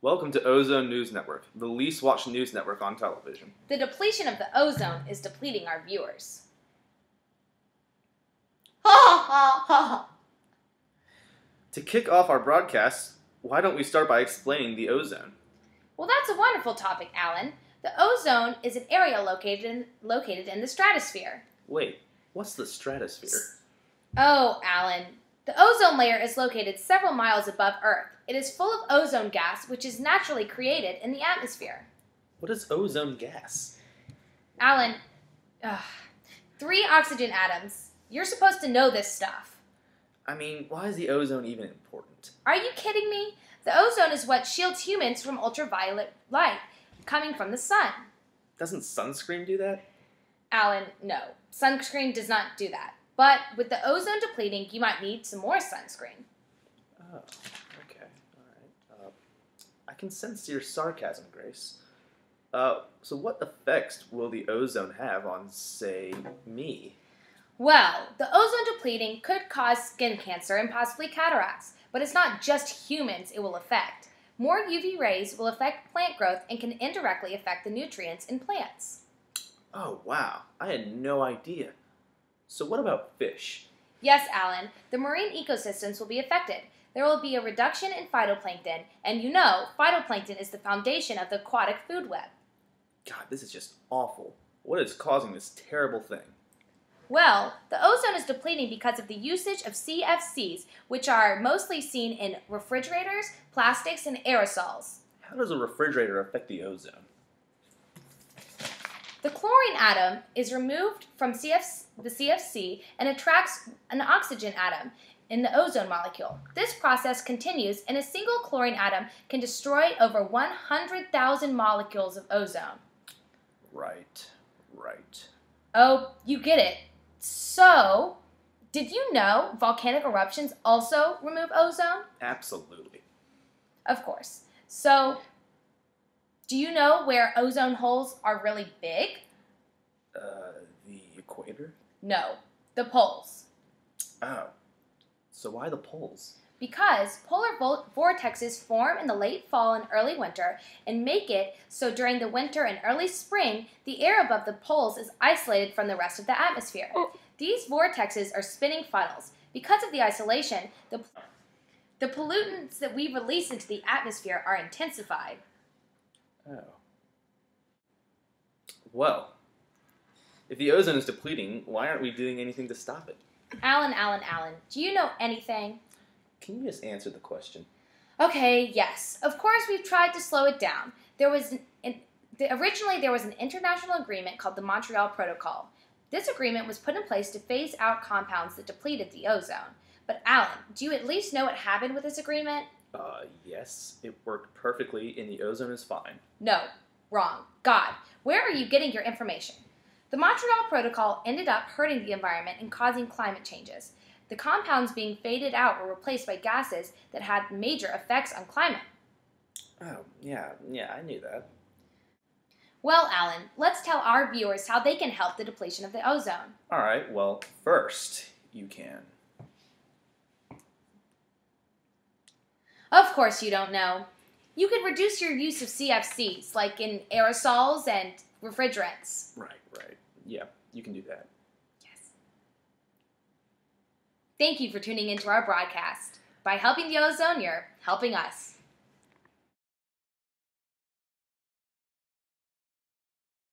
Welcome to Ozone News Network, the least watched news network on television. The depletion of the ozone is depleting our viewers. Ha ha ha! To kick off our broadcast, why don't we start by explaining the ozone? Well, that's a wonderful topic, Alan. The ozone is an area located in the stratosphere. Wait, what's the stratosphere? Oh, Alan. The ozone layer is located several miles above Earth. It is full of ozone gas, which is naturally created in the atmosphere. What is ozone gas? Alan, 3 oxygen atoms. You're supposed to know this stuff. I mean, why is the ozone even important? Are you kidding me? The ozone is what shields humans from ultraviolet light coming from the sun. Doesn't sunscreen do that? Alan, no. Sunscreen does not do that. But with the ozone depleting, you might need some more sunscreen. Oh, okay. All right. I can sense your sarcasm, Grace. So what effects will the ozone have on, say, me? Well, the ozone depleting could cause skin cancer and possibly cataracts. But it's not just humans it will affect. More UV rays will affect plant growth and can indirectly affect the nutrients in plants. Oh, wow. I had no idea. So what about fish? Yes, Alan, the marine ecosystems will be affected. There will be a reduction in phytoplankton, and you know, phytoplankton is the foundation of the aquatic food web. God, this is just awful. What is causing this terrible thing? Well, the ozone is depleting because of the usage of CFCs, which are mostly seen in refrigerators, plastics, and aerosols. How does a refrigerator affect the ozone? The chlorine atom is removed from the CFC and attracts an oxygen atom in the ozone molecule. This process continues, and a single chlorine atom can destroy over 100,000 molecules of ozone. Right. Oh, you get it. So, did you know volcanic eruptions also remove ozone? Absolutely. Of course. So, do you know where ozone holes are really big? The equator? No, the poles. Oh. So why the poles? Because polar vortexes form in the late fall and early winter and make it so during the winter and early spring, the air above the poles is isolated from the rest of the atmosphere. These vortexes are spinning funnels. Because of the isolation, the pollutants that we release into the atmosphere are intensified. Oh. Well, if the ozone is depleting, why aren't we doing anything to stop it? Alan, do you know anything? Can you just answer the question? Okay, yes. Of course, we've tried to slow it down. Originally, there was an international agreement called the Montreal Protocol. This agreement was put in place to phase out compounds that depleted the ozone. But Alan, do you at least know what happened with this agreement? Yes. It worked perfectly and the ozone is fine. No, wrong. God, where are you getting your information? The Montreal Protocol ended up hurting the environment and causing climate changes. The compounds being faded out were replaced by gases that had major effects on climate. Oh, yeah, I knew that. Well, Alan, let's tell our viewers how they can help the depletion of the ozone. All right, well, first, you can. Of course you don't know. You could reduce your use of CFCs, like in aerosols and refrigerants. Right. Yeah, you can do that. Yes. Thank you for tuning into our broadcast. By helping the ozone, you're helping us.